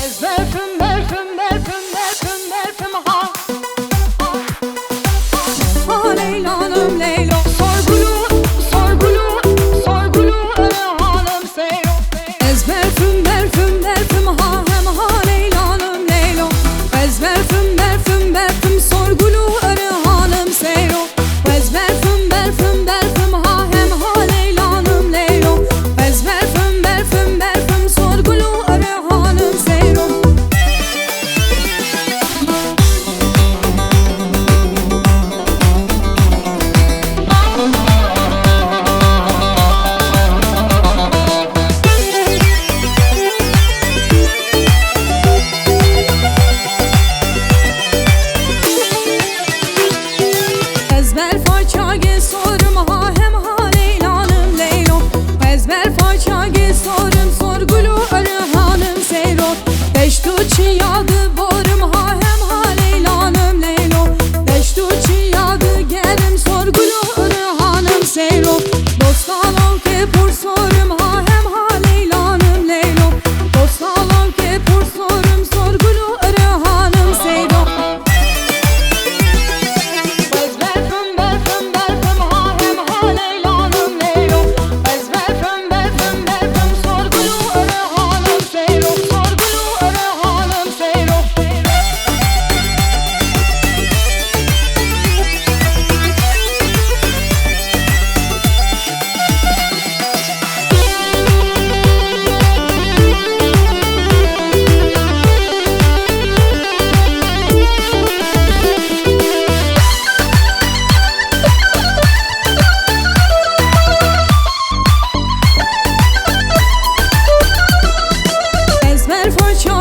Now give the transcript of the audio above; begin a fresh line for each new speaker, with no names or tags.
Ezberfim, berfim, berfim, berfim, berfim ha. Ha Leylanım Leylo, sorgulu, sorgulu, sorgulu hanım Seyro. Ezberfim, berfim, berfim ha, hem ha Leylanım Leylo. Ezberfim, berfim, berfim, sorgulu hanım Seyro. Ezberfim, berfim, berfim ha, hem ha Leylanım Leylo. Ezberfim, berfim, berfim, sorgulu hanım Seyro. Ezber faça gel sorum ha, hem ha Leylanım Leylo. Ezber faça gel sorum, sorgulu hanım Seyro. Deştu çiyadı borum ha, hem ha Leylanım Leylo. Deştu çiyadı gelim, sorgulu hanım Seyro. Dostalım ke pur sorum ha, hem ha Leylanım Leylo. Dostalım ke pur sorum, sorgulu hanım Seyro. Ezberfim, berfim, berfim ha, hem ha Leylanım Leylo. Ezberfim, berfim, berfim, sorgulu hanım Seyro. Sorgulu hanım Seyro. Ezber faça